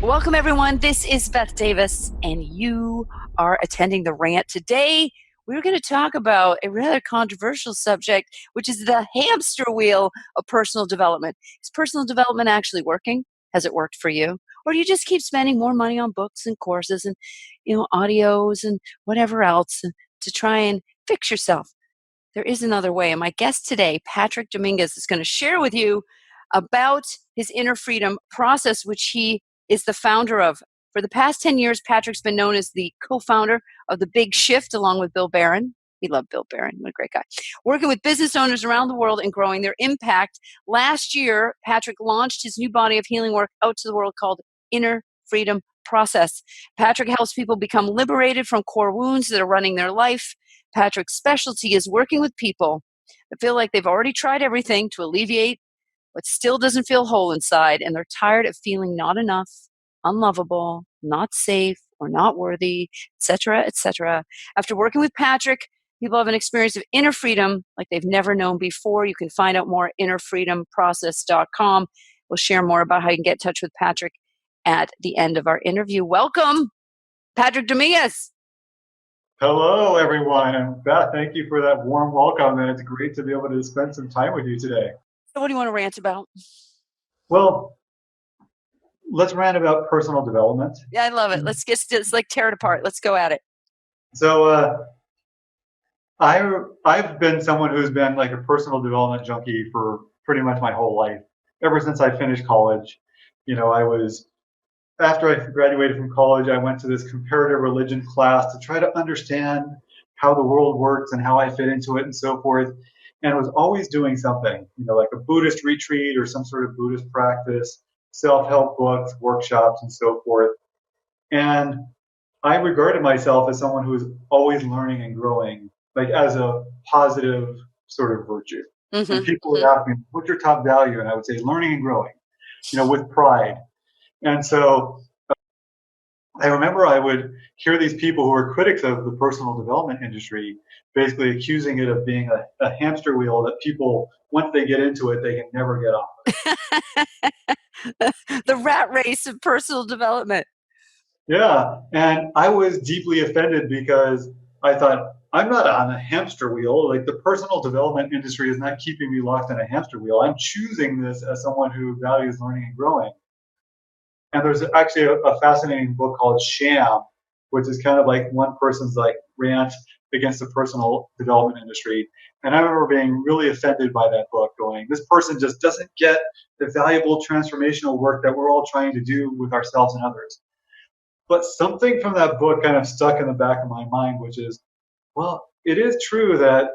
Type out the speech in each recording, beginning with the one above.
Welcome, everyone. This is Baeth Davis, and you are attending the Rant. Today, we're going to talk about a rather controversial subject, which is the hamster wheel of personal development. Is personal development actually working? Has it worked for you? Or do you just keep spending more money on books and courses and, audios and whatever else to try and fix yourself? There is another way. And my guest today, Patrick Dominguez, is going to share with you about his inner freedom process, which he is the founder of. For the past 10 years, Patrick's been known as the co-founder of The Big Shift, along with Bill Barron. We love Bill Barron. What a great guy. Working with business owners around the world and growing their impact. Last year, Patrick launched his new body of healing work out to the world called Inner Freedom Process. Patrick helps people become liberated from core wounds that are running their life. Patrick's specialty is working with people that feel like they've already tried everything to alleviate but still doesn't feel whole inside, and they're tired of feeling not enough, unlovable, not safe, or not worthy, etc., etc. After working with Patrick, people have an experience of inner freedom like they've never known before. You can find out more at innerfreedomprocess.com. We'll share more about how you can get in touch with Patrick at the end of our interview. Welcome, Patrick Dominguez. Hello, everyone. And Beth, thank you for that warm welcome. And it's great to be able to spend some time with you today. So what do you want to rant about? Well, let's rant about personal development. Yeah, I love it. Let's tear it apart. Let's go at it. So I've been someone who's been like a personal development junkie for pretty much my whole life. Ever since I finished college, after I graduated from college, I went to this comparative religion class to try to understand how the world works and how I fit into it and so forth. And was always doing something, like a Buddhist retreat or some sort of Buddhist practice, self-help books, workshops, and so forth. And I regarded myself as someone who was always learning and growing, like as a positive sort of virtue. Mm-hmm. And people would ask me, what's your top value? And I would say learning and growing, with pride. And so I remember I would hear these people who were critics of the personal development industry basically accusing it of being a hamster wheel that people, once they get into it, they can never get off. The rat race of personal development. Yeah. And I was deeply offended because I thought, I'm not on a hamster wheel. Like the personal development industry is not keeping me locked in a hamster wheel. I'm choosing this as someone who values learning and growing. And there's actually a fascinating book called Sham, which is kind of like one person's like rant against the personal development industry. And I remember being really offended by that book, going, this person just doesn't get the valuable transformational work that we're all trying to do with ourselves and others. But something from that book kind of stuck in the back of my mind, which is, well, it is true that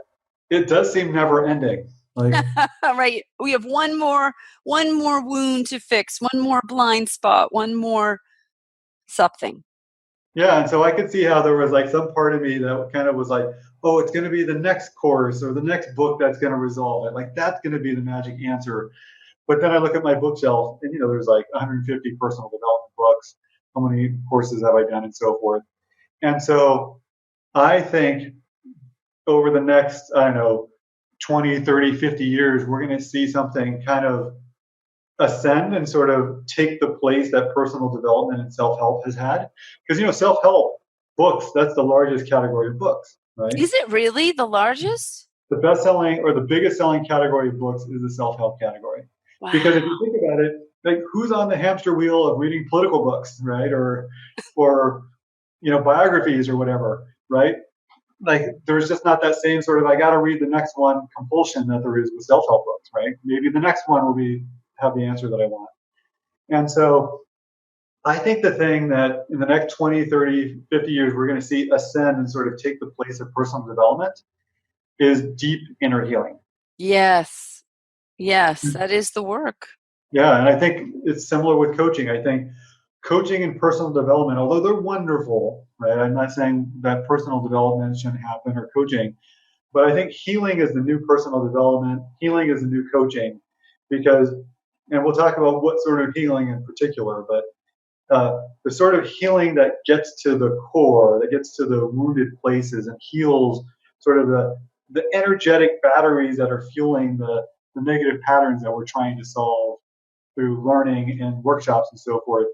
it does seem never ending. Like, right. We have one more wound to fix, one more blind spot, one more something. Yeah, and so I could see how there was like some part of me that kind of was like, oh, it's going to be the next course or the next book that's going to resolve it. Like that's going to be the magic answer. But then I look at my bookshelf and, there's like 150 personal development books. How many courses have I done and so forth? And so I think over the next, 20, 30, 50 years, we're going to see something kind of ascend and sort of take the place that personal development and self-help has had. Because, self-help books, that's the largest category of books, right? Is it really the largest? The best-selling or the biggest selling category of books is the self-help category. Wow. Because if you think about it, like who's on the hamster wheel of reading political books, right? Or biographies or whatever, right? Like there's just not that same sort of I got to read the next one compulsion that there is with self-help books, right? Maybe the next one will have the answer that I want. And so I think the thing that in the next 20, 30, 50 years, we're going to see ascend and sort of take the place of personal development is deep inner healing. Yes. Yes, that is the work. Yeah, and I think it's similar with coaching. I think coaching and personal development, although they're wonderful, right? I'm not saying that personal development shouldn't happen or coaching, but I think healing is the new personal development. Healing is the new coaching because, and we'll talk about what sort of healing in particular, but the sort of healing that gets to the core, that gets to the wounded places and heals sort of the energetic batteries that are fueling the negative patterns that we're trying to solve through learning and workshops and so forth.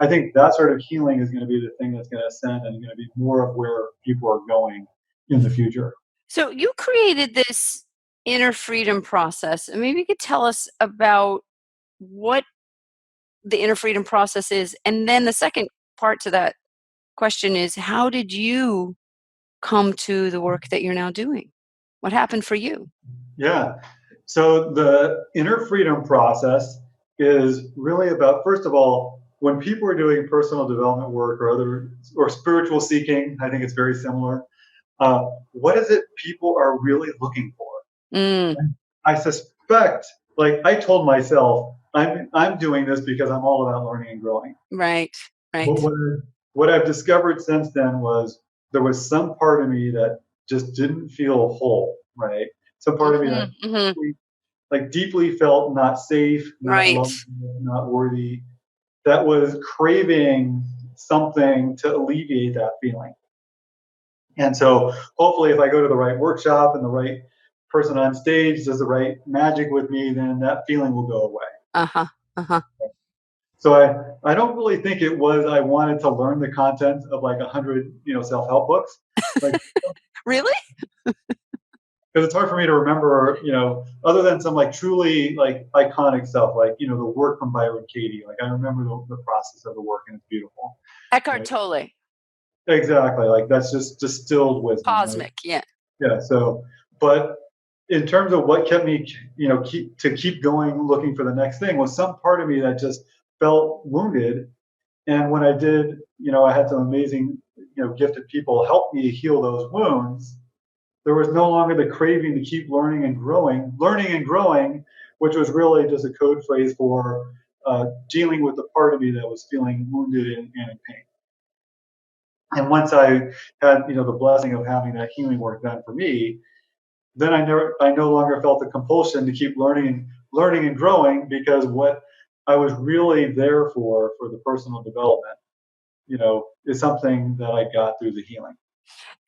I think that sort of healing is going to be the thing that's going to ascend and going to be more of where people are going in the future. So you created this inner freedom process. And maybe you could tell us about what the inner freedom process is. And then the second part to that question is, how did you come to the work that you're now doing? What happened for you? Yeah. So the inner freedom process is really about, first of all, when people are doing personal development work or other or spiritual seeking, I think it's very similar. What is it people are really looking for? Mm, I suspect, like I told myself, I'm doing this because I'm all about learning and growing. right, But right. what I've discovered since then was there was some part of me that just didn't feel whole, right? Some part of me that Hmm. like deeply felt not safe, not Right. loved, not worthy, that was craving something to alleviate that feeling. And so hopefully if I go to the right workshop and the right person on stage does the right magic with me, then that feeling will go away. Uh-huh. Uh-huh. So I don't really think it was I wanted to learn the content of like 100, self-help books. Like Really? because it's hard for me to remember, other than some like truly like iconic stuff, like, the work from Byron Katie. Like I remember the process of the work and it's beautiful. Eckhart Right. Tolle. Exactly. Like that's just distilled wisdom, right? Cosmic. Yeah. Yeah. So, but in terms of what kept me, keep going, looking for the next thing was some part of me that just felt wounded. And when I did, I had some amazing, gifted people help me heal those wounds. There was no longer the craving to keep learning and growing, which was really just a code phrase for dealing with the part of me that was feeling wounded and in pain. And once I had, the blessing of having that healing work done for me, then I no longer felt the compulsion to keep learning and growing because what I was really there for the personal development, is something that I got through the healing.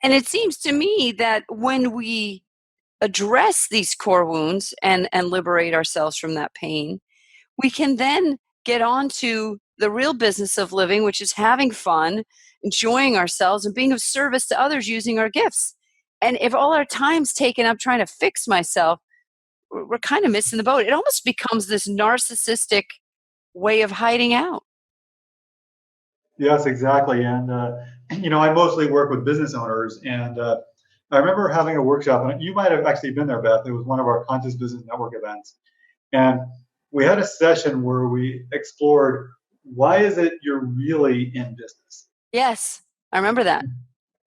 And it seems to me that when we address these core wounds and liberate ourselves from that pain, we can then get on to the real business of living, which is having fun, enjoying ourselves, and being of service to others using our gifts. And if all our time's taken up trying to fix myself, we're kind of missing the boat. It almost becomes this narcissistic way of hiding out. Yes, exactly. And I mostly work with business owners, and I remember having a workshop, and you might have actually been there, Beth. It was one of our Conscious Business Network events, and we had a session where we explored why is it you're really in business. Yes, I remember that.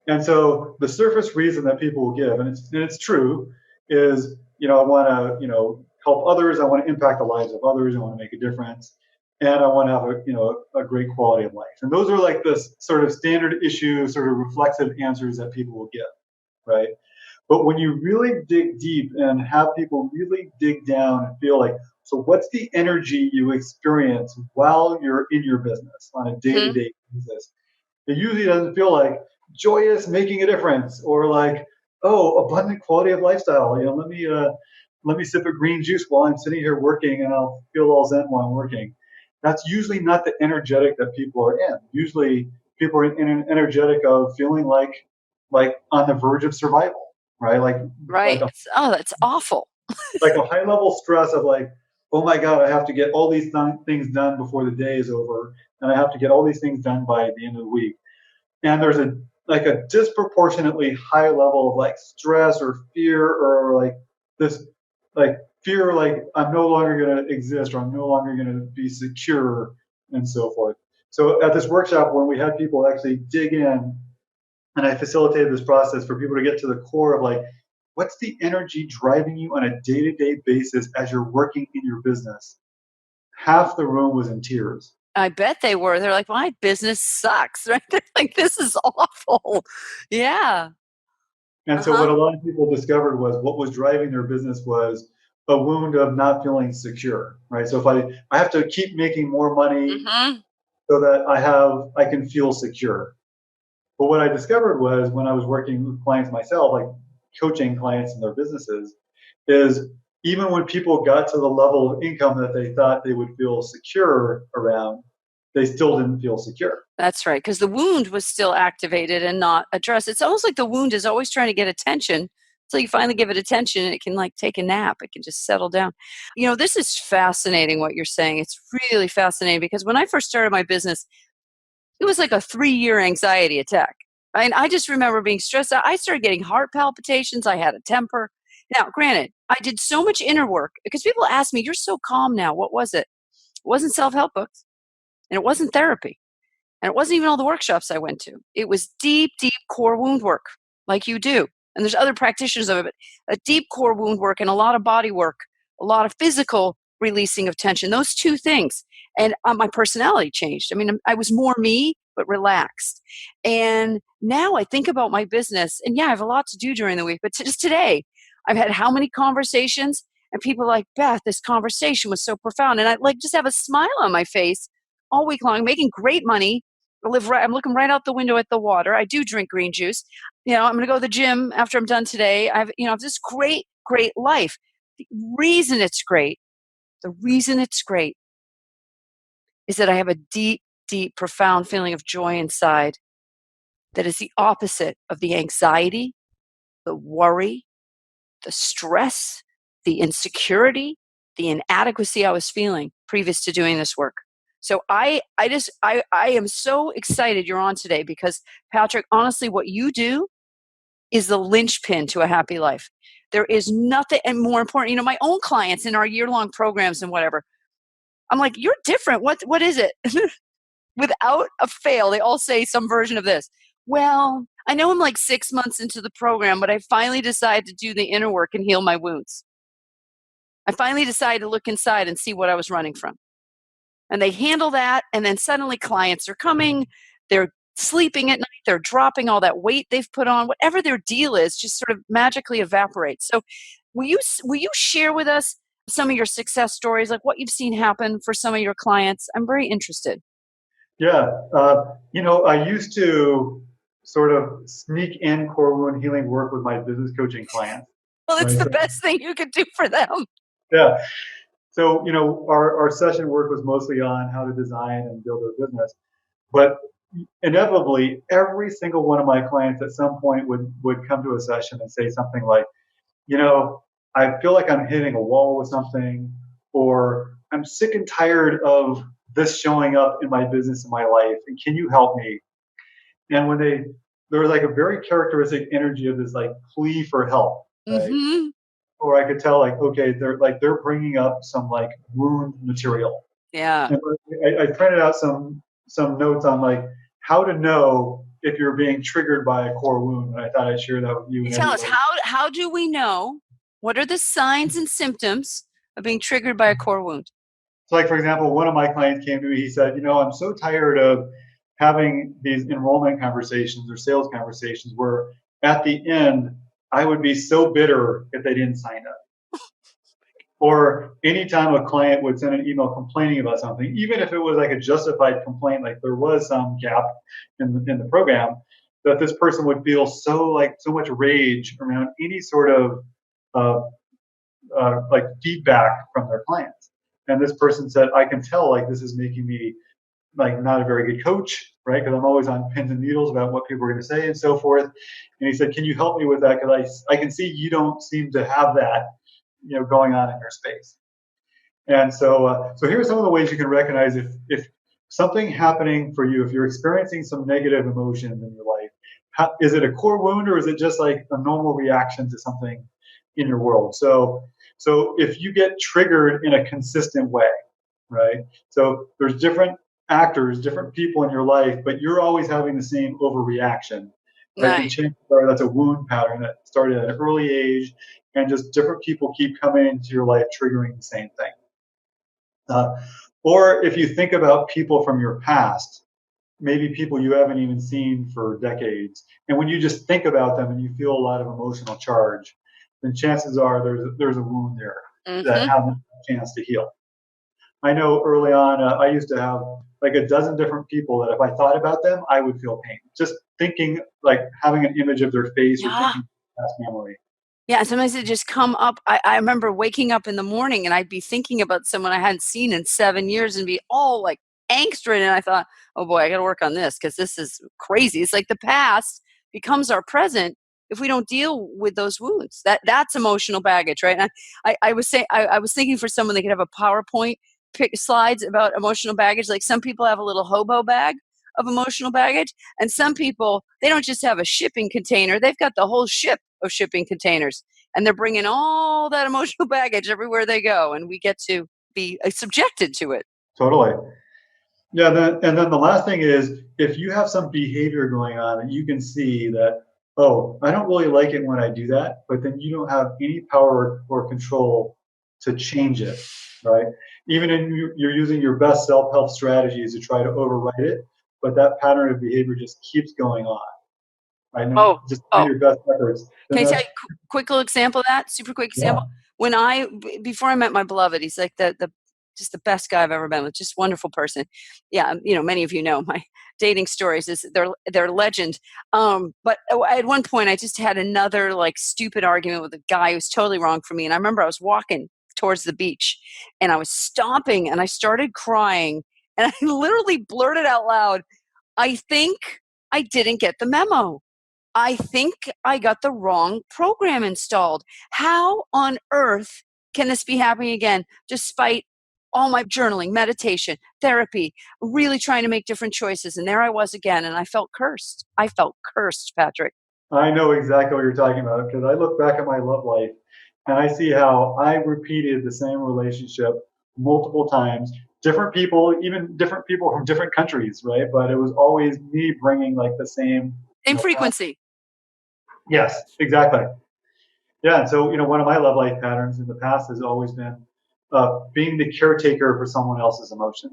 And so the surface reason that people will give, and it's true, is I want to help others. I want to impact the lives of others. I want to make a difference, and I want to have a great quality of life. And those are like the sort of standard issue, sort of reflexive answers that people will give, right? But when you really dig deep and have people really dig down and feel like, so what's the energy you experience while you're in your business on a Mhm. day-to-day basis? It usually doesn't feel like joyous making a difference or like, oh, abundant quality of lifestyle. Let me sip a green juice while I'm sitting here working and I'll feel all zen while I'm working. That's usually not the energetic that people are in. Usually people are in an energetic of feeling like on the verge of survival, right? Like Right. a Oh, that's awful. like a high level stress of like, oh my God, I have to get all these things done before the day is over, and I have to get all these things done by the end of the week. And there's a disproportionately high level of like stress or fear or like this like fear like I'm no longer going to exist or I'm no longer going to be secure and so forth. So at this workshop when we had people actually dig in and I facilitated this process for people to get to the core of like what's the energy driving you on a day-to-day basis as you're working in your business, half the room was in tears. I bet they were. They're like, my business sucks, right? They're like, this is awful. Yeah. And so what Uh-huh. a lot of people discovered was what was driving their business was a wound of not feeling secure, right? So if I have to keep making more money Mhm. so that I can feel secure. But what I discovered was when I was working with clients myself, like coaching clients in their businesses, is even when people got to the level of income that they thought they would feel secure around, they still didn't feel secure. That's right, because the wound was still activated and not addressed. It's almost like the wound is always trying to get attention until you finally give it attention and it can like take a nap. It can just settle down. This is fascinating what you're saying. It's really fascinating because when I first started my business, it was like a 3-year anxiety attack. And I just remember being stressed out. I started getting heart palpitations. I had a temper. Now, granted, I did so much inner work because people ask me, "You're so calm now. What was it?" It wasn't self-help books and it wasn't therapy. And it wasn't even all the workshops I went to. It was deep, deep core wound work, like you do. And there's other practitioners of it, but a deep core wound work and a lot of body work, a lot of physical releasing of tension, those two things. And my personality changed. I mean, I was more me, but relaxed. And now I think about my business, and yeah, I have a lot to do during the week, but just today, I've had how many conversations, and people are like, "Beth, this conversation was so profound." And I like just have a smile on my face all week long, making great money. I'm looking right out the window at the water. I do drink green juice. I'm going to go to the gym after I'm done today. I've this great, great life. The reason it's great, the reason it's great is that I have a deep, deep, profound feeling of joy inside that is the opposite of the anxiety, the worry, the stress, the insecurity, the inadequacy I was feeling previous to doing this work. So I am so excited you're on today because Patrick, honestly, what you do is the linchpin to a happy life. There is nothing, and more important, my own clients in our year-long programs and whatever, I'm like, "You're different. What is it?" Without a fail, they all say some version of this. "Well, I know I'm like 6 months into the program, but I finally decided to do the inner work and heal my wounds. I finally decided to look inside and see what I was running from." And they handle that, and then suddenly clients are coming, they're sleeping at night, they're dropping all that weight they've put on, whatever their deal is just sort of magically evaporates. So will you share with us some of your success stories, like what you've seen happen for some of your clients? I'm very interested. Yeah. I used to sort of sneak in core wound healing work with my business coaching clients, Well, it's right? the best thing you could do for them. Yeah. So, our session work was mostly on how to design and build their business. But inevitably, every single one of my clients at some point would come to a session and say something like, I feel like I'm hitting a wall with something, or I'm sick and tired of this showing up in my business and my life, and can you help me? And there was like a very characteristic energy of this like plea for help, right? Mhm. Or I could tell like, okay, they're bringing up some like wound material. Yeah. And I printed out some notes on like how to know if you're being triggered by a core wound. And I thought I'd share that with you You and tell us, everybody. how do we know, what are the signs and symptoms of being triggered by a core wound? So, like for example, one of my clients came to me. He said, I'm so tired of having these enrollment conversations or sales conversations where at the end I would be so bitter if they didn't sign up. Or anytime a client would send an email complaining about something, even if it was like a justified complaint, like there was some gap in the program, that this person would feel so much rage around any sort of uh, like feedback from their clients. And this person said, I can tell like this is making me like not a very good coach, right? Because I'm always on pins and needles about what people are going to say and so forth. And he said, can you help me with that? Because I can see you don't seem to have that, going on in your space. And so here are some of the ways you can recognize if something happening for you, if you're experiencing some negative emotions in your life, is it a core wound or is it just like a normal reaction to something in your world? So if you get triggered in a consistent way, right? So there's different actors, different people in your life, but you're always having the same overreaction, right? Then Right. chances are that's a wound pattern that started at an early age, and just different people keep coming into your life triggering the same thing. Uh, or if you think about people from your past, maybe people you haven't even seen for decades, and when you just think about them and you feel a lot of emotional charge, then chances are there's a wound there that Mhm. hasn't had a chance to heal. I know early on, I used to have like a dozen different people that if I thought about them, I would feel pain. Just thinking, like having an image of their face or Yeah. thinking past memory. Yeah, sometimes it just come up. I remember waking up in the morning and I'd be thinking about someone I hadn't seen in 7 years and be all like angst ridden. I thought, oh boy, I got to work on this because this is crazy. It's like the past becomes our present if we don't deal with those wounds. That's emotional baggage, right? And I was saying, I was thinking for someone they could have a PowerPoint slides about emotional baggage. Like some people have a little hobo bag of emotional baggage, and some people they don't just have a shipping container; they've got the whole ship of shipping containers, and they're bringing all that emotional baggage everywhere they go, and we get to be subjected to it. Totally. Yeah, and then the last thing is if you have some behavior going on and you can see that, oh, I don't really like it when I do that, but then you don't have any power or control to change it, right? Even in you're using your best self-help strategies to try to override it, but that pattern of behavior just keeps going on, right? And Oh, just do oh, your best efforts, then can I tell that's you a quick little example of that? Super quick example. yeah. When before I met my beloved, he's like the just the best guy I've ever been with, just wonderful person. Yeah, many of you know my dating stories is they're legend. But at one point, I just had another like stupid argument with a guy who was totally wrong for me, and I remember I was walking towards the beach, and I was stomping, and I started crying, and I literally blurted out loud, "I think I didn't get the memo." I think I got the wrong program installed. How on earth can this be happening again, despite all my journaling, meditation, therapy, really trying to make different choices? And there I was again, and I felt cursed. I felt cursed, Patrick. I know exactly what you're talking about because I look back at my love life and I see how I repeated the same relationship multiple times. Different people, even different people from different countries, right? But it was always me bringing like the same, Same pattern. frequency. Yes, exactly. Yeah. And so, one of my love life patterns in the past has always been being the caretaker for someone else's emotion.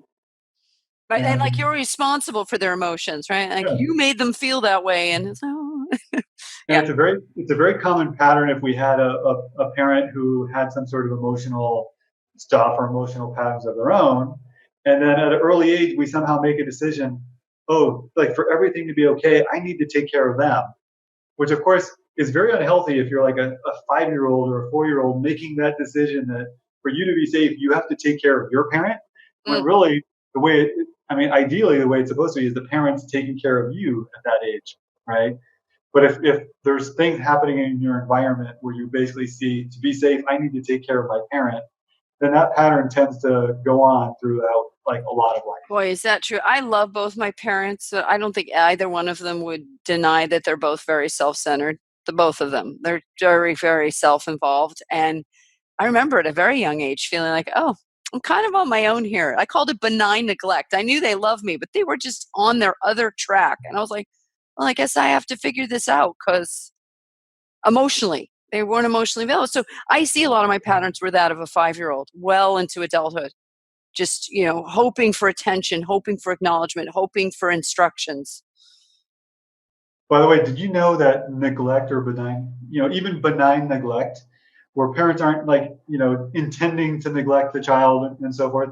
Right. And like And you're responsible for their emotions, right? Like yeah, you made them feel that way. And it's, oh. and Yeah. it's a very common pattern if we had a parent who had some sort of emotional stuff or emotional patterns of their own, and then at an early age we somehow make a decision, oh, like for everything to be okay, I need to take care of them, which of course is very unhealthy if you're like a 5 year old or a 4 year old making that decision that for you to be safe you have to take care of your parent, when Mm. really the way I mean ideally the way it's supposed to be is the parents taking care of you at that age, right? But if there's things happening in your environment where you basically see to be safe, I need to take care of my parent, then that pattern tends to go on throughout like a lot of life. Boy, is that true. I love both my parents. I don't think either one of them would deny that they're both very self-centered. The both of them. They're very, very self-involved. And I remember at a very young age feeling like, oh, I'm kind of on my own here. I called it benign neglect. I knew they loved me, but they were just on their other track. And I was like, well, I guess I have to figure this out because emotionally, they weren't emotionally available. So I see a lot of my patterns were that of a 5-year-old well into adulthood, just, hoping for attention, hoping for acknowledgement, hoping for instructions. By the way, did you know that neglect or benign, even benign neglect, where parents aren't like, intending to neglect the child and so forth,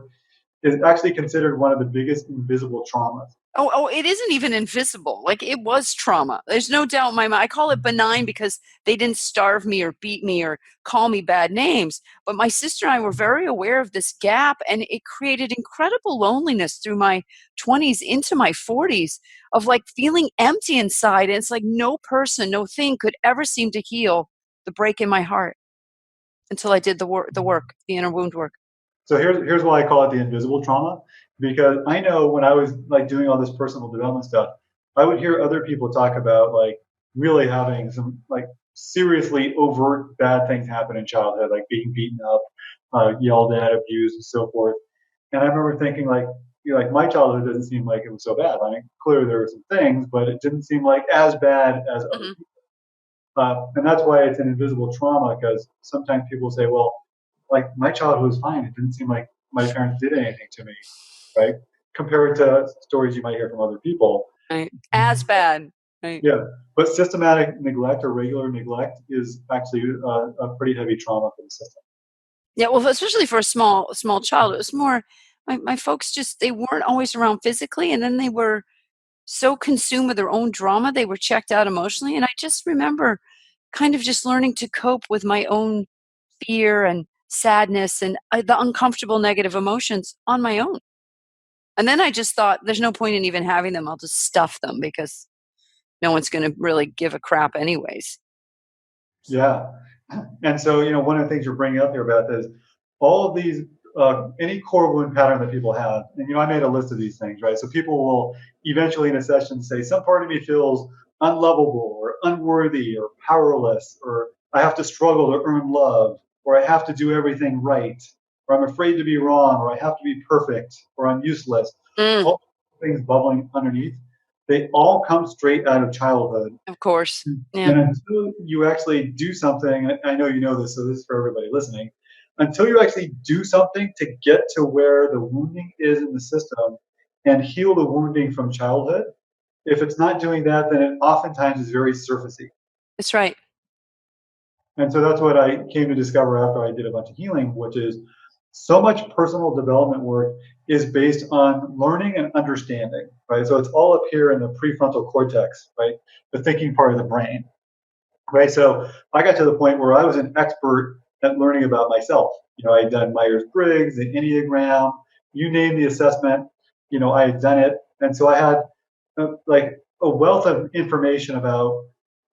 is actually considered one of the biggest invisible traumas. Oh, it isn't even invisible. Like it was trauma. There's no doubt in my mind. I call it benign because they didn't starve me or beat me or call me bad names. But my sister and I were very aware of this gap, and it created incredible loneliness through my 20s into my 40s of like feeling empty inside. And it's like no person, no thing could ever seem to heal the break in my heart until I did the inner wound work. So here's why I call it the invisible trauma, because I know when I was like doing all this personal development stuff, I would hear other people talk about like really having some like seriously overt bad things happen in childhood, like being beaten up, yelled at, abused, and so forth. And I remember thinking like, like my childhood doesn't seem like it was so bad. I mean, clearly there were some things, but it didn't seem like as bad as other Mhm. people. And that's why it's an invisible trauma, because sometimes people say, well, like my childhood was fine. It didn't seem like my parents did anything to me, right? Compared to stories you might hear from other people. Right. As bad. Right. Yeah, but systematic neglect or regular neglect is actually a pretty heavy trauma for the system. Yeah, well, especially for a small child, it was more my folks just they weren't always around physically, and then they were so consumed with their own drama, they were checked out emotionally, and I just remember kind of just learning to cope with my own fear and sadness and, the uncomfortable negative emotions on my own. And then I just thought, there's no point in even having them. I'll just stuff them because no one's going to really give a crap anyways. Yeah. And so, one of the things you're bringing up here, Beth, is all of these, any core wound pattern that people have. And, I made a list of these things, right? So people will eventually in a session say, some part of me feels unlovable or unworthy or powerless, or I have to struggle to earn love, or I have to do everything right, or I'm afraid to be wrong, or I have to be perfect, or I'm useless. Mm, All things bubbling underneath, they all come straight out of childhood. of course. Yeah. And until you actually do something, I know you know this, so this is for everybody listening. Until you actually do something to get to where the wounding is in the system and heal the wounding from childhood, if it's not doing that, then it oftentimes is very surfacey. That's right. And so that's what I came to discover after I did a bunch of healing, which is so much personal development work is based on learning and understanding, right? So it's all up here in the prefrontal cortex, right? The thinking part of the brain. Right. So I got to the point where I was an expert at learning about myself. I had done Myers-Briggs, the Enneagram, you name the assessment, I had done it. And so I had like a wealth of information about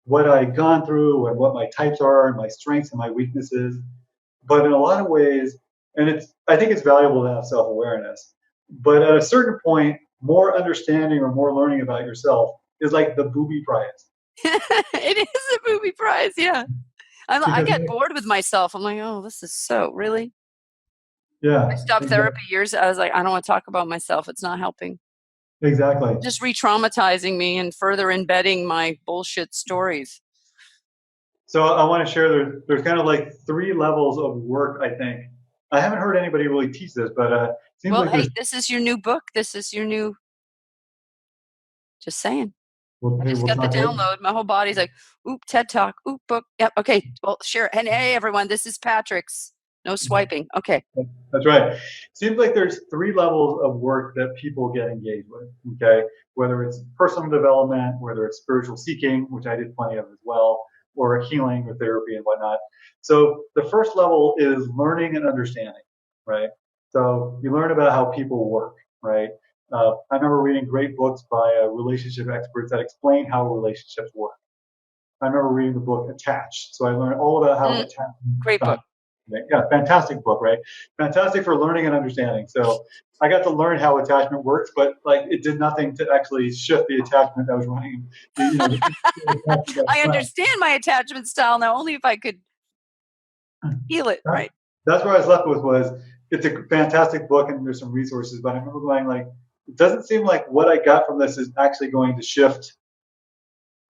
what I had gone through and what my types are and my strengths and my weaknesses. But in a lot of ways, and I think it's valuable to have self-awareness, but at a certain point, more understanding or more learning about yourself is like the booby prize. It is a movie prize. Yeah. I Because get bored with myself. I'm like, oh, this is so really. I yeah, stopped therapy years. I was like, I don't want to talk about myself. It's not helping. exactly. Just re-traumatizing me and further embedding my bullshit stories. So I want to share there's kind of like three levels of work, I think. I haven't heard anybody really teach this, but it seems Well, like hey, there's this is your new book. This is your new. Just saying. I okay, just we'll got the talk about download. My whole body's like, oop, TED Talk, oop, book. Yep. Okay. Well, share it. And hey, everyone, this is Patrick's. No swiping. Okay. that's right. Seems like there's three levels of work that people get engaged with. Okay, whether it's personal development, whether it's spiritual seeking, which I did plenty of as well, or healing or therapy and whatnot. So the first level is learning and understanding, right? So you learn about how people work, right? I remember reading great books by relationship experts that explain how relationships work. I remember reading the book Attached, so I learned all about how Mm, great book. attachment. Yeah, fantastic book, right? Fantastic for learning and understanding. So I got to learn how attachment works, but like it did nothing to actually shift the attachment that was running. I understand my attachment style now, only if I could feel it, right? That's where I was left with was it's a fantastic book and there's some resources, but I remember going like, it doesn't seem like what I got from this is actually going to shift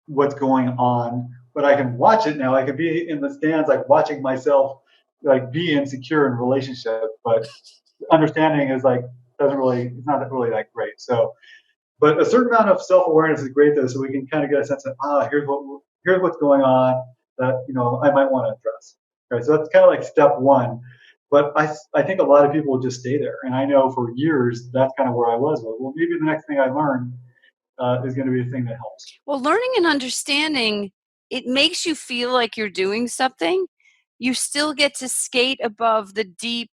what's going on, but I can watch it now. I can be in the stands, like watching myself, like be insecure in relationship, but understanding is like doesn't really, it's not really that great. So, but a certain amount of self awareness is great though, so we can kind of get a sense of here's what's going on that I might want to address. Right, so that's kind of like step one. But I think a lot of people just stay there, and I know for years that's kind of where I was. Well, maybe the next thing I learn is going to be a thing that helps. Well, learning and understanding, it makes you feel like you're doing something. You still get to skate above the deep,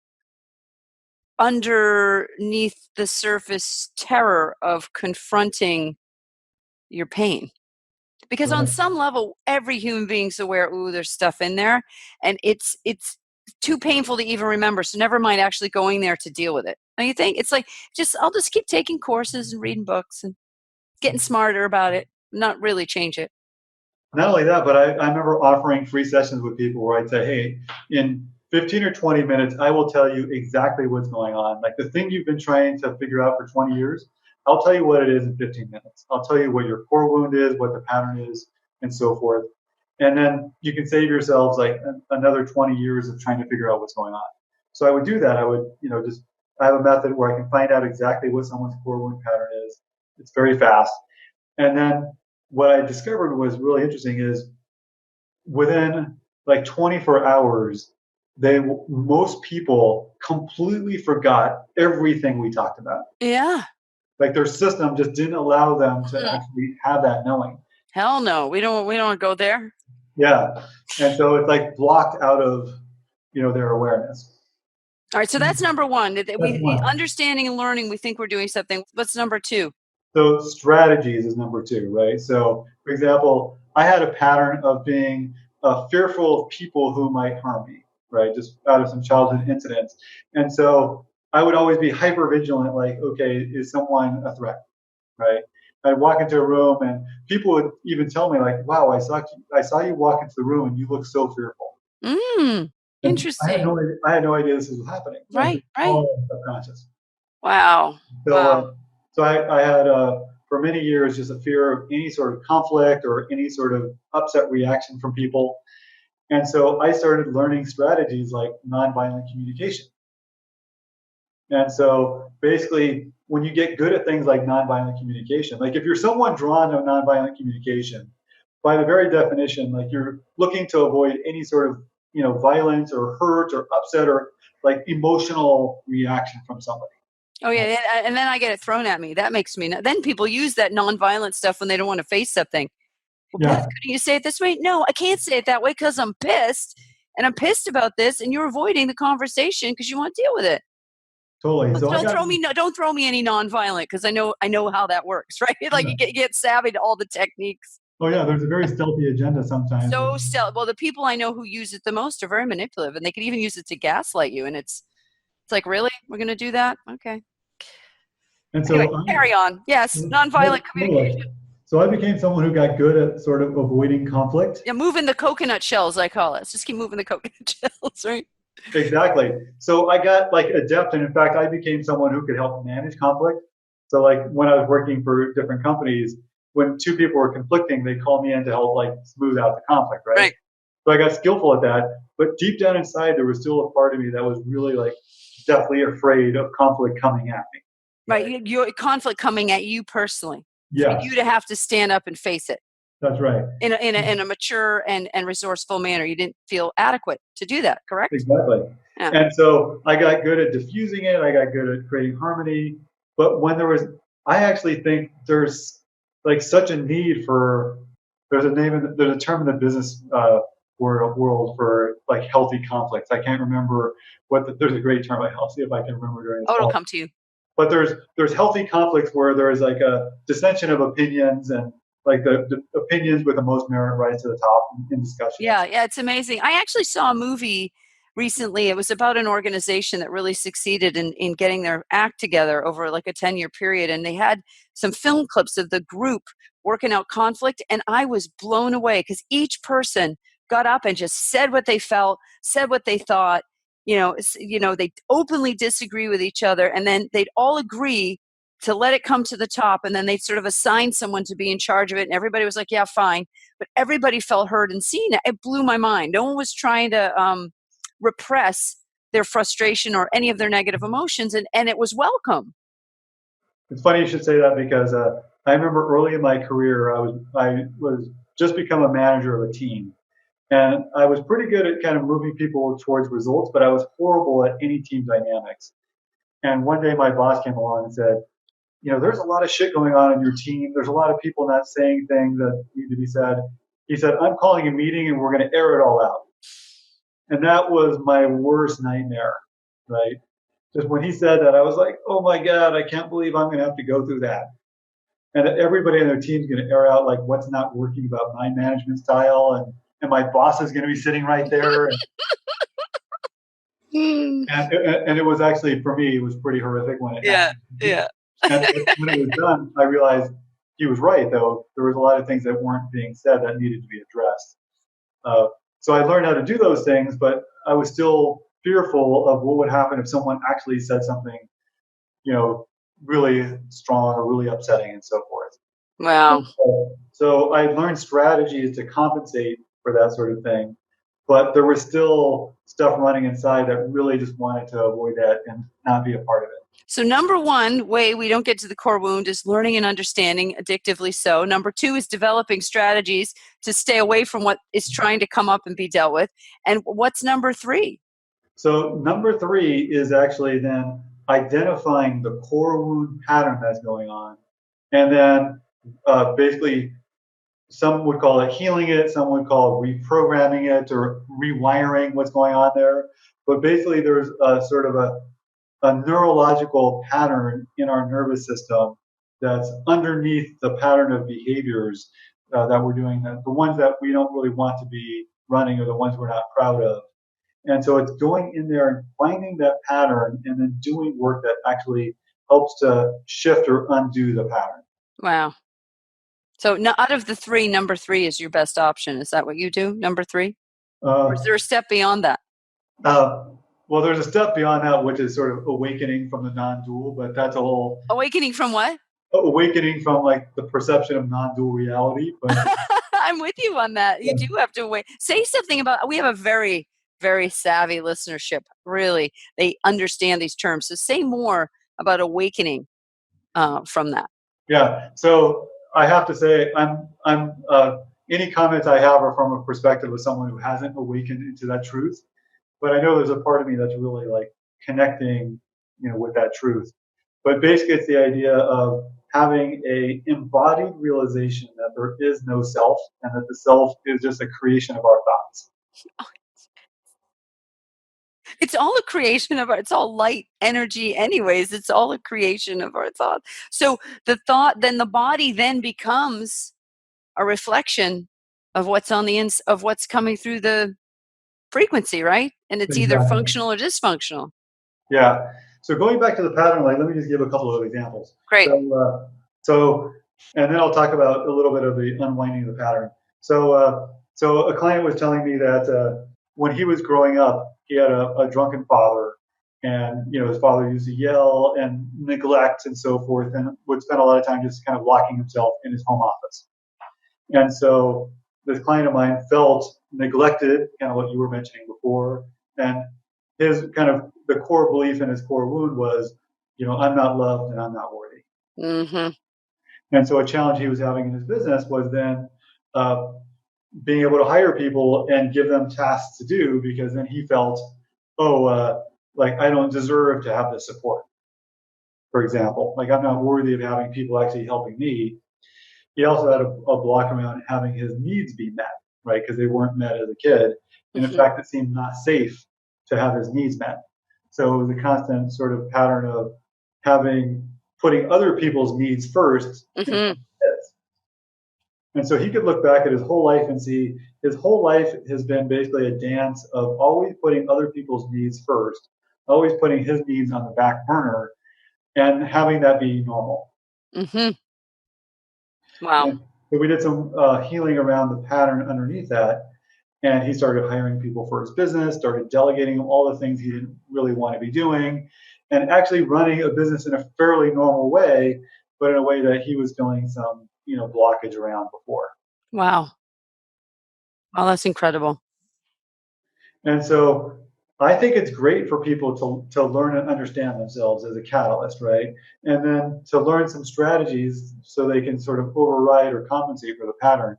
underneath the surface terror of confronting your pain. Because on Right. some level, every human being's aware, ooh, there's stuff in there, and it's too painful to even remember. So never mind actually going there to deal with it. Don't you think? It's like I'll just keep taking courses and reading books and getting smarter about it, not really change it. Not only that, but I remember offering free sessions with people where I'd say, hey, in 15 or 20 minutes, I will tell you exactly what's going on. Like the thing you've been trying to figure out for 20 years, I'll tell you what it is in 15 minutes. I'll tell you what your core wound is, what the pattern is, and so forth. And then you can save yourselves like another 20 years of trying to figure out what's going on. So I would do that. I would, I have a method where I can find out exactly what someone's core wound pattern is. It's very fast. And then what I discovered was really interesting is within like 24 hours, most people completely forgot everything we talked about. Yeah. Like their system just didn't allow them to Hmm. actually have that knowing. Hell no. We don't go there. Yeah. And so it's like blocked out of, their awareness. All right, so that's number one. That's one. Understanding and learning, we think we're doing something. What's number two? So strategies is number two, right? So, for example, I had a pattern of being fearful of people who might harm me, right? Just out of some childhood incidents. And so I would always be hyper vigilant, like, okay, is someone a threat, right? I'd walk into a room and people would even tell me like, wow, I saw you walk into the room and you look so fearful. Mm, And interesting. I had no idea this was happening. And Right, it's right. all subconscious. Wow, So, wow. I had for many years just a fear of any sort of conflict or any sort of upset reaction from people. And so I started learning strategies like nonviolent communication. And so basically, when you get good at things like nonviolent communication, like if you're someone drawn to nonviolent communication, by the very definition, like you're looking to avoid any sort of violence or hurt or upset or like emotional reaction from somebody. Oh yeah, and then I get it thrown at me. That makes me. Then people use that nonviolent stuff when they don't want to face something. Well, Beth, Yeah, couldn't you say it this way? No, I can't say it that way because I'm pissed, and I'm pissed about this, and you're avoiding the conversation because you want to deal with it. totally. So I Don't got throw me, no, don't throw me any nonviolent because I know how that works, right? Like yeah. you get savvy to all the techniques. Oh yeah, there's a very stealthy agenda sometimes. So still, well, the people I know who use it the most are very manipulative, and they can even use it to gaslight you. And it's like, really, we're going to do that? Okay. And Anyway, so carry on. Yes, nonviolent communication. totally. So I became someone who got good at sort of avoiding conflict. Yeah, moving the coconut shells, I call it. Let's just keep moving the coconut shells, right? Exactly. So I got like adept, and in fact, I became someone who could help manage conflict. So like when I was working for different companies, when two people were conflicting, they called me in to help like smooth out the conflict, right? Right. So I got skillful at that. But deep down inside, there was still a part of me that was really like deathly afraid of conflict coming at me. Right. Right. Your conflict coming at you personally for Yes, you to have to stand up and face it that's right. in a mature and resourceful manner. You didn't feel adequate to do that, correct? Exactly. Yeah. And so I got good at diffusing it. I got good at creating harmony. But when there was, I actually think there's like such a need for, there's a term in the business world for like healthy conflicts. I can't remember there's a great term. I'll see if I can remember during this Oh, it'll call. come to you. But there's healthy conflicts where there's like a dissension of opinions and like the opinions with the most merit rise to the top in discussion. Yeah, yeah, it's amazing. I actually saw a movie recently. It was about an organization that really succeeded in getting their act together over like a 10-year period. And they had some film clips of the group working out conflict. And I was blown away because each person got up and just said what they felt, said what they thought. They openly disagree with each other, and then they'd all agree to let it come to the top, and then they'd sort of assign someone to be in charge of it. And everybody was like, yeah, fine, but everybody felt heard and seen. It blew my mind. No one was trying to repress their frustration or any of their negative emotions, and it was welcome. It's funny you should say that because I remember early in my career, I was just become a manager of a team, and I was pretty good at kind of moving people towards results, but I was horrible at any team dynamics. And one day my boss came along and said, there's a lot of shit going on in your team. There's a lot of people not saying things that need to be said. He said, I'm calling a meeting and we're going to air it all out. And that was my worst nightmare, right? Just when he said that, I was like, oh my God, I can't believe I'm going to have to go through that. And that everybody on their team's going to air out like what's not working about my management style. And my boss is going to be sitting right there. Mm. And it was actually, for me, it was pretty horrific when it Yeah, happened. yeah. And when it was done, I realized he was right, though. There was a lot of things that weren't being said that needed to be addressed. Uh, so I learned how to do those things, but I was still fearful of what would happen if someone actually said something, you know, really strong or really upsetting and so forth. Wow. So I learned strategies to compensate for that sort of thing, but there was still stuff running inside that really just wanted to avoid that and not be a part of it. So number one way we don't get to the core wound is learning and understanding, addictively so. Number two is developing strategies to stay away from what is trying to come up and be dealt with. And what's number three? So number three is actually then identifying the core wound pattern that's going on, and then basically some would call it healing it, some would call it reprogramming it or rewiring what's going on there. but basically there's a sort of a neurological pattern in our nervous system that's underneath the pattern of behaviors that we're doing, the ones that we don't really want to be running or the ones we're not proud of. And so it's going in there and finding that pattern and then doing work that actually helps to shift or undo the pattern. Wow. So out of the three, number three is your best option. Is that what you do? Number three? Or is Uh, there a step beyond that? uh, well, there's a step beyond that, which is sort of awakening from the non-dual, but that's a whole Awakening from what? awakening from like the perception of non-dual reality. But I'm with you on that. You do have to wait. Say something about, we have a very, very savvy listenership. Really, they understand these terms. So say more about awakening from that. yeah, so I have to say, any comments I have are from a perspective of someone who hasn't awakened into that truth. But I know there's a part of me that's really like connecting, with that truth. But basically, it's the idea of having a embodied realization that there is no self, and that the self is just a creation of our thoughts. It's all a creation of it's all light energy anyways. It's all a creation of our thought. So the thought, then the body then becomes a reflection of what's on the of what's coming through the frequency, right? And it's either Exactly. functional or dysfunctional. Yeah. So going back to the pattern, like let me just give a couple of examples. Great. So, and then I'll talk about a little bit of the unwinding of the pattern. So a client was telling me that when he was growing up, he had a drunken father, and his father used to yell and neglect and so forth, and would spend a lot of time just kind of locking himself in his home office. And so this client of mine felt neglected, kind of what you were mentioning before, and his kind of the core belief and his core wound was, I'm not loved and I'm not worthy. Mm-hmm. And so a challenge he was having in his business was then uh, being able to hire people and give them tasks to do, because then he felt, like I don't deserve to have this support. For example, like I'm not worthy of having people actually helping me. He also had a block around having his needs be met, right? Because they weren't met as a kid. And in Mm-hmm. fact, it seemed not safe to have his needs met. So it was a constant sort of pattern of putting other people's needs first in front Mm-hmm. of his. And so he could look back at his whole life and see his whole life has been basically a dance of always putting other people's needs first, always putting his needs on the back burner, and having that be normal. Mm-hmm. Wow. And so we did some healing around the pattern underneath that. And he started hiring people for his business, started delegating all the things he didn't really want to be doing, and actually running a business in a fairly normal way, but in a way that he was feeling some, blockage around before. Wow. Wow, that's incredible. And so I think it's great for people to learn and understand themselves as a catalyst, right? And then to learn some strategies so they can sort of override or compensate for the pattern.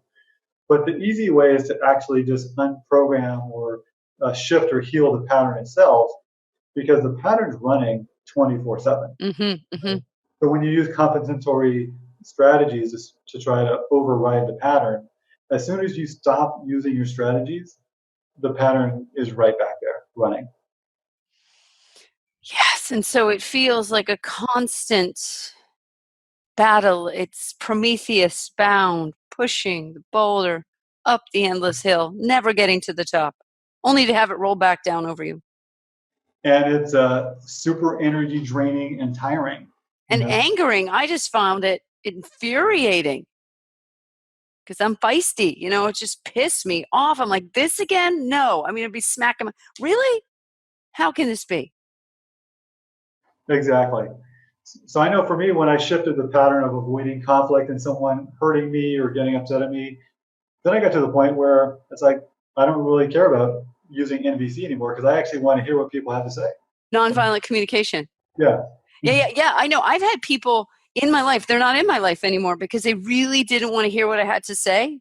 But the easy way is to actually just unprogram or shift or heal the pattern itself, because the pattern's running 24/7. Mm-hmm. Mm-hmm. So when you use compensatory strategies to try to override the pattern, as soon as you stop using your strategies, the pattern is right back there running. Yes. And so it feels like a constant battle. It's Prometheus bound, pushing the boulder up the endless hill, never getting to the top, only to have it roll back down over you. And it's super energy draining and tiring. And angering. I just found it infuriating because I'm feisty. It just pissed me off. I'm like, this again? No. I mean, it'd be smacking. Really? How can this be? Exactly. So I know for me, when I shifted the pattern of avoiding conflict and someone hurting me or getting upset at me, then I got to the point where it's like, I don't really care about using NVC anymore, because I actually want to hear what people have to say. Nonviolent communication. Yeah. Yeah. I know. I've had people in my life, they're not in my life anymore because they really didn't want to hear what I had to say,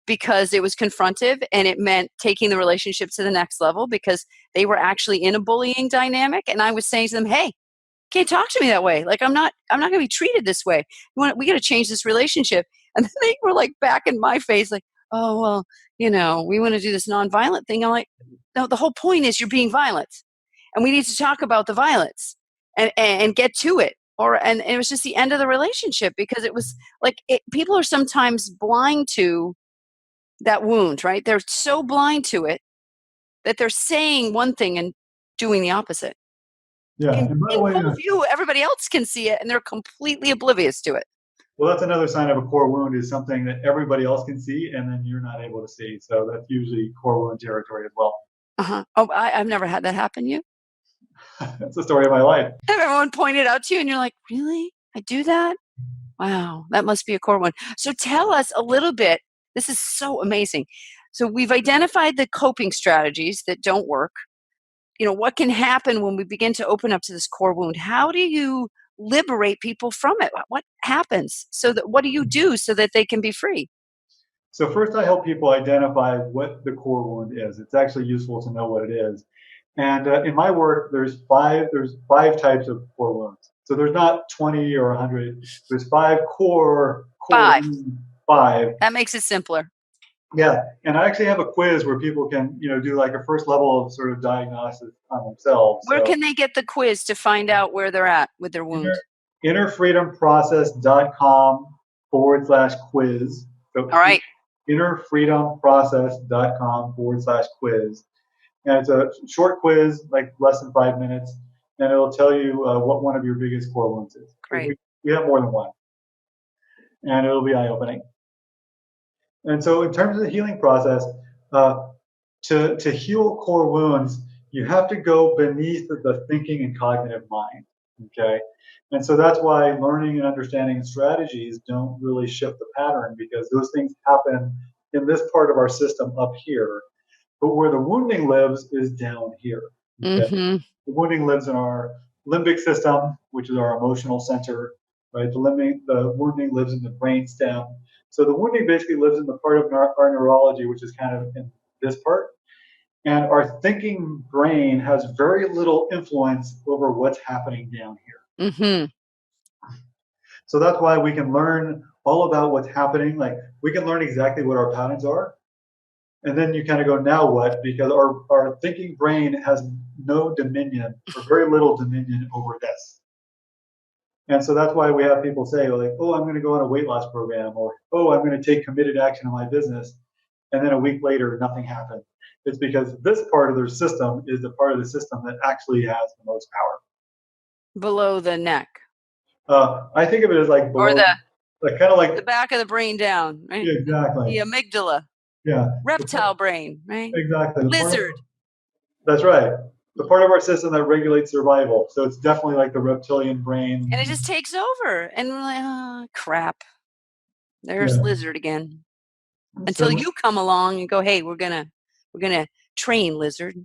because it was confrontive and it meant taking the relationship to the next level, because they were actually in a bullying dynamic. And I was saying to them, hey, can't talk to me that way. Like, I'm not going to be treated this way. We got to change this relationship. And then they were like back in my face, like, oh, well, we want to do this nonviolent thing. I'm like, no, the whole point is you're being violent. and we need to talk about the violence and get to it. And it was just the end of the relationship because it was like people are sometimes blind to that wound, right? They're so blind to it that they're saying one thing and doing the opposite. Yeah. And by the In way, full view, everybody else can see it and they're completely oblivious to it. well, that's another sign of a core wound is something that everybody else can see and then you're not able to see. So that's usually core wound territory as well. Uh-huh. Oh, I've never had that happen to you. That's the story of my life. Everyone pointed out to you and you're like, really? I do that? Wow, that must be a core one. So tell us a little bit. This is so amazing. So we've identified the coping strategies that don't work. What can happen when we begin to open up to this core wound? How do you liberate people from it? What happens? What do you do so that they can be free? So first I help people identify what the core wound is. It's actually useful to know what it is. And in my work, there's five types of core wounds. So there's not 20 or 100. There's five core 5. wound, five. That makes it simpler. Yeah, and I actually have a quiz where people can, do like a first level of sort of diagnosis on themselves. Where can they get the quiz to find out where they're at with their wound? Innerfreedomprocess.com/quiz. So All right. innerfreedomprocess.com/quiz. And it's a short quiz, like less than 5 minutes, and it'll tell you what one of your biggest core wounds is. Great. We have more than one, and it'll be eye-opening. And so in terms of the healing process, to heal core wounds, you have to go beneath the thinking and cognitive mind, okay? And so that's why learning and understanding strategies don't really shift the pattern because those things happen in this part of our system up here. But where the wounding lives is down here. Okay? Mm-hmm. The wounding lives in our limbic system, which is our emotional center, right? The wounding lives in the brain stem. So the wounding basically lives in the part of our neurology, which is kind of in this part. And our thinking brain has very little influence over what's happening down here. Mm-hmm. So that's why we can learn all about what's happening. Like we can learn exactly what our patterns are. And then you kind of go, now what? Because our thinking brain has no dominion or very little dominion over this. And so that's why we have people say like, oh, I'm going to go on a weight loss program, or, oh, I'm going to take committed action in my business. And then a week later, nothing happened. It's because this part of their system is the part of the system that actually has the most power. Below the neck. I think of it as like below, Or like kind of like the back of the brain down, right? Yeah, exactly. The amygdala. Yeah. Reptile brain, right? Exactly. Lizard. That's right. The part of our system that regulates survival. So it's definitely like the reptilian brain. And it just takes over. And we're like, oh, crap. There's lizard again. Until you come along and go, hey, we're gonna train lizard.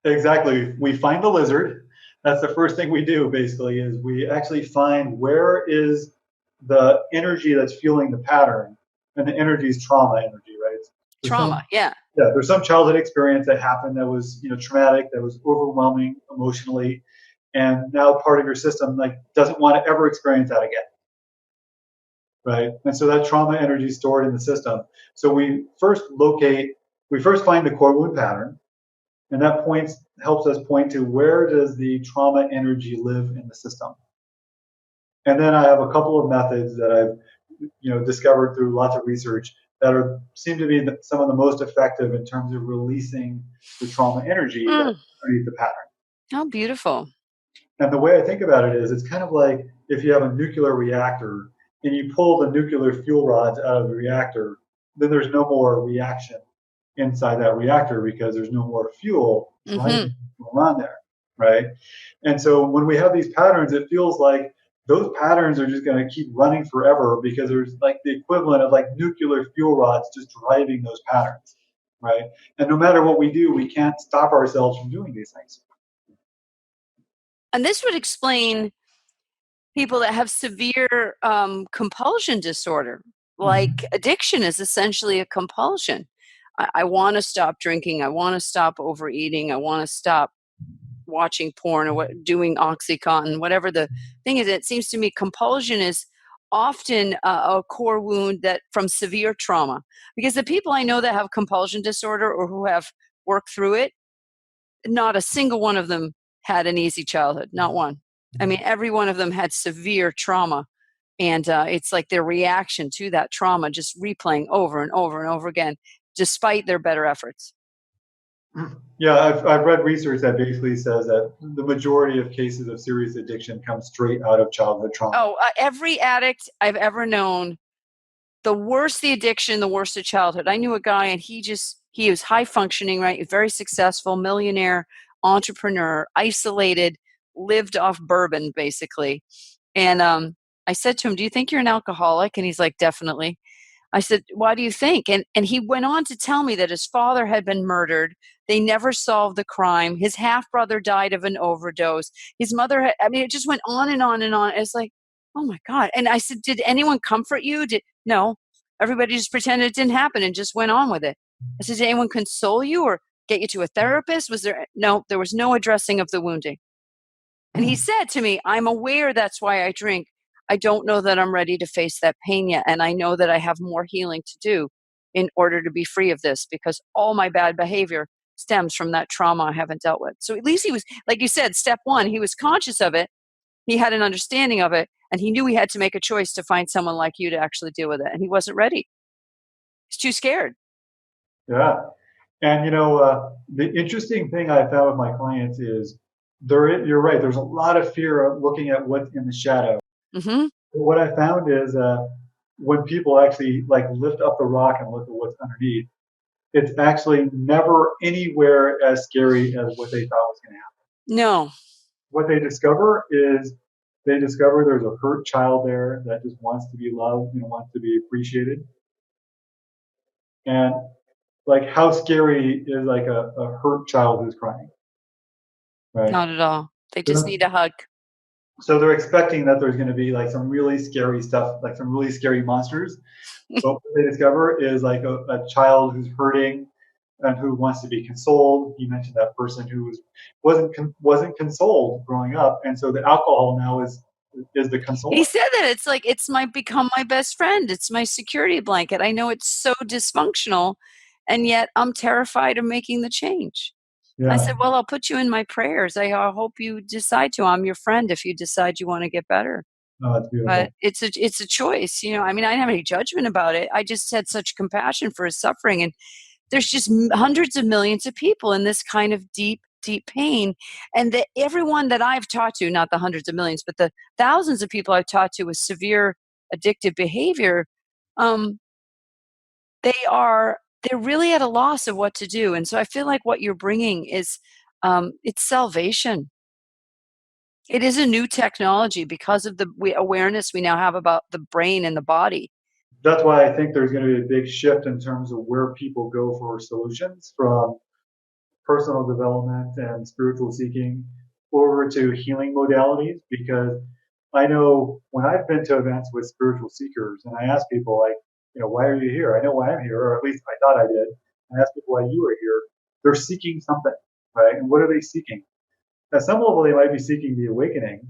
Exactly. We find the lizard. That's the first thing we do basically is we actually find where is the energy that's fueling the pattern. And the energy is trauma energy, right? Trauma, yeah. Yeah, there's some childhood experience that happened that was, traumatic, that was overwhelming emotionally, and now part of your system like doesn't want to ever experience that again, right? And so that trauma energy is stored in the system. So we first find the core wound pattern, and that helps us point to where does the trauma energy live in the system. And then I have a couple of methods that I've discovered through lots of research that seem to be some of the most effective in terms of releasing the trauma energy that's underneath the pattern. Oh, beautiful. And the way I think about it is it's kind of like if you have a nuclear reactor and you pull the nuclear fuel rods out of the reactor, then there's no more reaction inside that reactor because there's no more fuel going on there, right? And so when we have these patterns, it feels like those patterns are just going to keep running forever because there's like the equivalent of like nuclear fuel rods just driving those patterns, right? And no matter what we do, we can't stop ourselves from doing these things. And this would explain people that have severe compulsion disorder. Like addiction is essentially a compulsion. I want to stop drinking. I want to stop overeating. I want to stop watching porn or doing Oxycontin, whatever the thing is. It seems to me compulsion is often a core wound that from severe trauma, because the people I know that have compulsion disorder or who have worked through it, not a single one of them had an easy childhood, not one. I mean, every one of them had severe trauma. And it's like their reaction to that trauma just replaying over and over and over again, despite their better efforts. Yeah, I've read research that basically says that the majority of cases of serious addiction come straight out of childhood trauma. Oh, every addict I've ever known, the worse the addiction, the worse the childhood. I knew a guy and he was high functioning, right? Very successful, millionaire, entrepreneur, isolated, lived off bourbon basically. And I said to him, "Do you think you're an alcoholic?" And he's like, "Definitely." I said, "Why do you think?" And he went on to tell me that his father had been murdered. They never solved the crime. His half brother died of an overdose. His mother had, I mean, it just went on and on and on. It's like, oh my God. And I said, "Did anyone comfort you?" No. Everybody just pretended it didn't happen and just went on with it. I said, "Did anyone console you or get you to a therapist?" No, there was no addressing of the wounding. And he said to me, "I'm aware that's why I drink. I don't know that I'm ready to face that pain yet. And I know that I have more healing to do in order to be free of this because all my bad behavior stems from that trauma I haven't dealt with." So at least he was, like you said, step one, he was conscious of it. He had an understanding of it. And he knew he had to make a choice to find someone like you to actually deal with it. And he wasn't ready. He's too scared. Yeah. And the interesting thing I found with my clients is you're right. There's a lot of fear of looking at what's in the shadow. Hmm. What I found is when people actually like lift up the rock and look at what's underneath, it's actually never anywhere as scary as what they thought was going to happen. No. What they discover is they discover there's a hurt child there that just wants to be loved and wants to be appreciated. And like how scary is like a hurt child who's crying, right? Not at all. They just need a hug. So they're expecting that there's going to be like some really scary stuff, like some really scary monsters. But what they discover is like a child who's hurting and who wants to be consoled. You mentioned that person who wasn't consoled growing up, and so the alcohol now is the He consoler. said that it's become my best friend. It's my security blanket. I know it's so dysfunctional, and yet I'm terrified of making the change. I Yeah, said, "Well, I'll put you in my prayers. I hope you decide to. I'm your friend if you decide you want to get better." no, that's beautiful. But it's a choice, you know. I mean, I didn't have any judgment about it. I just had such compassion for his suffering, and there's just hundreds of millions of people in this kind of deep, deep pain, and that everyone that I've talked to, not the hundreds of millions, but the thousands of people I've talked to with severe addictive behavior, um, they're really at a loss of what to do. And so I feel like what you're bringing is it's salvation. It is a new technology because of the awareness we now have about the brain and the body. That's why I think there's going to be a big shift in terms of where people go for solutions from personal development and spiritual seeking over to healing modalities because I know when I've been to events with spiritual seekers and I ask people like, why are you here? I know why I'm here, or at least I thought I did. I ask people why you are here. They're seeking something, right? And what are they seeking? At some level, they might be seeking the awakening,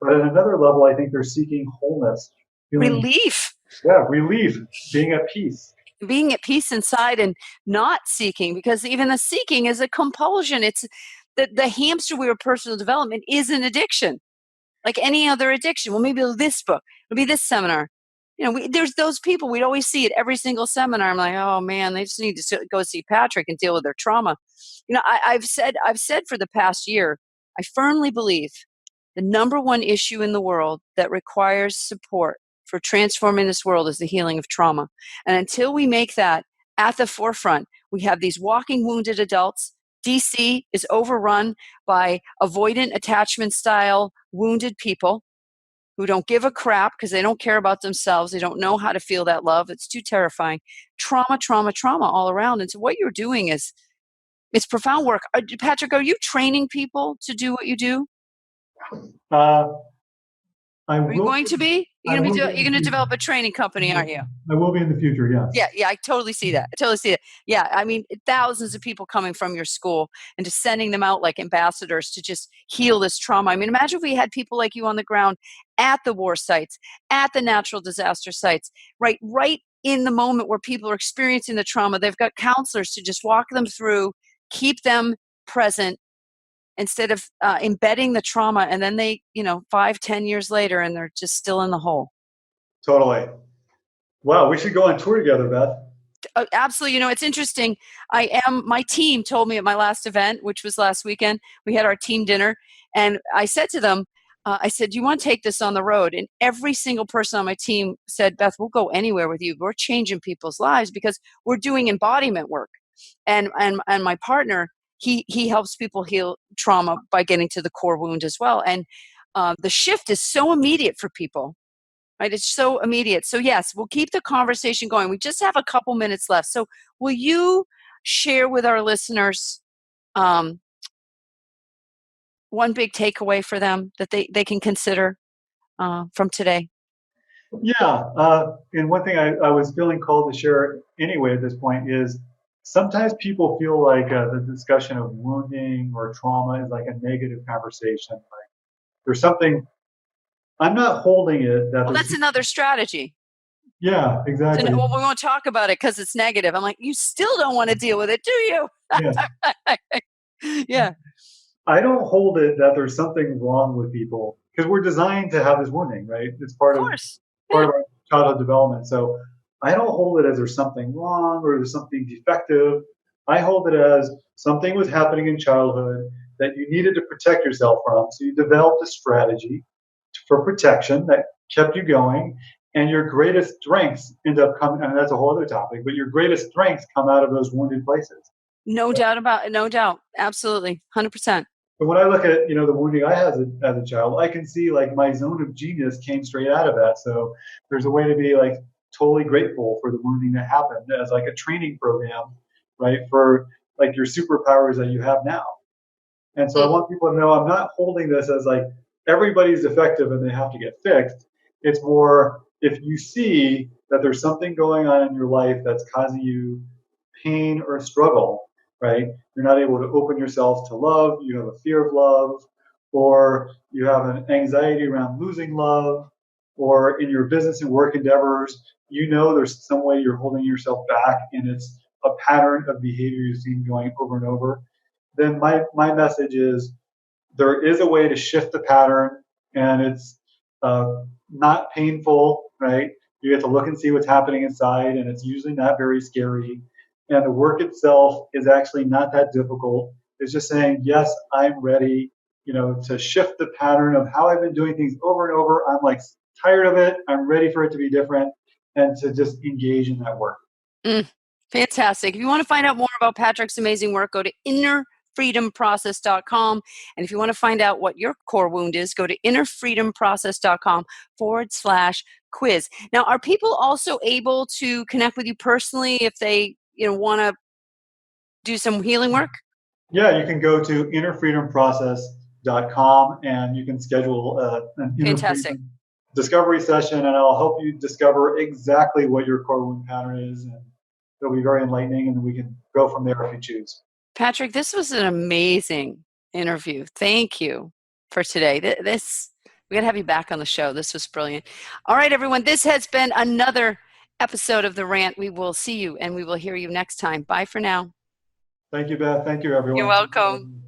but at another level, I think they're seeking wholeness, feeling, Relief. yeah, relief, being at peace. Being at peace inside and not seeking, because even the seeking is a compulsion. It's the hamster wheel of personal development is an addiction, like any other addiction. Well, maybe this book, maybe this seminar. There's those people, we'd always see at every single seminar. I'm like, oh man, they just need to go see Patrick and deal with their trauma. I've said for the past year, I firmly believe the number one issue in the world that requires support for transforming this world is the healing of trauma. And until we make that at the forefront, we have these walking wounded adults. DC is overrun by avoidant attachment style wounded people who don't give a crap because they don't care about themselves. They don't know how to feel that love. It's too terrifying. Trauma, trauma, trauma all around. And so what you're doing is it's profound work. Patrick, are you training people to do what you do? Uh, I Are you will. going to be? I will be You're in the going to future. develop a training company, aren't you? I will be in the future. Yeah, Yes. yeah, I totally see that. I totally see it. Yeah, I mean, thousands of people coming from your school and just sending them out like ambassadors to just heal this trauma. I mean, imagine if we had people like you on the ground at the war sites, at the natural disaster sites, right in the moment where people are experiencing the trauma. They've got counselors to just walk them through, keep them present, instead of embedding the trauma, and then they, 5, 10 years later, and they're just still in the hole. Totally. Wow, we should go on tour together, Beth. Absolutely. It's interesting. My team told me at my last event, which was last weekend, we had our team dinner, and I said to them, I said, do you want to take this on the road? And every single person on my team said, Beth, we'll go anywhere with you. We're changing people's lives because we're doing embodiment work. And my partner, he helps people heal trauma by getting to the core wound as well. And the shift is so immediate for people. Right? It's so immediate. So yes, we'll keep the conversation going. We just have a couple minutes left. So will you share with our listeners one big takeaway for them that they can consider from today? Yeah. And one thing I was feeling called to share anyway at this point is sometimes people feel like the discussion of wounding or trauma is like a negative conversation. Like there's something, I'm not holding it that Well, that's another strategy. Yeah, exactly. Well, we won't talk about it because it's negative. I'm like, you still don't want to deal with it, do you? Yeah. Yeah. I don't hold it that there's something wrong with people because we're designed to have this wounding, right? It's part of our childhood development. So I don't hold it as there's something wrong or there's something defective. I hold it as something was happening in childhood that you needed to protect yourself from. So you developed a strategy for protection that kept you going. And your greatest strengths end up coming, and that's a whole other topic, but your greatest strengths come out of those wounded places. No doubt about it. No doubt. Absolutely. 100%. But when I look at, the wounding I had as a child, I can see like my zone of genius came straight out of that. So there's a way to be like totally grateful for the wounding that happened as like a training program, right? For like your superpowers that you have now. And so I want people to know I'm not holding this as like everybody's defective and they have to get fixed. It's more if you see that there's something going on in your life that's causing you pain or struggle, right? You're not able to open yourself to love, you have a fear of love, or you have an anxiety around losing love, or in your business and work endeavors, there's some way you're holding yourself back and it's a pattern of behavior you've seen going over and over. Then my message is there is a way to shift the pattern and it's not painful, right? You get to look and see what's happening inside and it's usually not very scary. And the work itself is actually not that difficult. It's just saying, yes, I'm ready, to shift the pattern of how I've been doing things over and over. I'm like tired of it. I'm ready for it to be different and to just engage in that work. Fantastic. If you want to find out more about Patrick's amazing work, go to innerfreedomprocess.com. And if you want to find out what your core wound is, go to innerfreedomprocess.com/quiz. Now, are people also able to connect with you personally if they, want to do some healing work? Yeah, you can go to innerfreedomprocess.com and you can schedule an inner freedom discovery session, and I'll help you discover exactly what your core wound pattern is. And it'll be very enlightening, and we can go from there if you choose. Patrick, this was an amazing interview. Thank you for today. We got to have you back on the show. This was brilliant. All right, everyone. This has been another episode of The Rant. We will see you and we will hear you next time. Bye for now. Thank you, Beth. Thank you, everyone. You're welcome.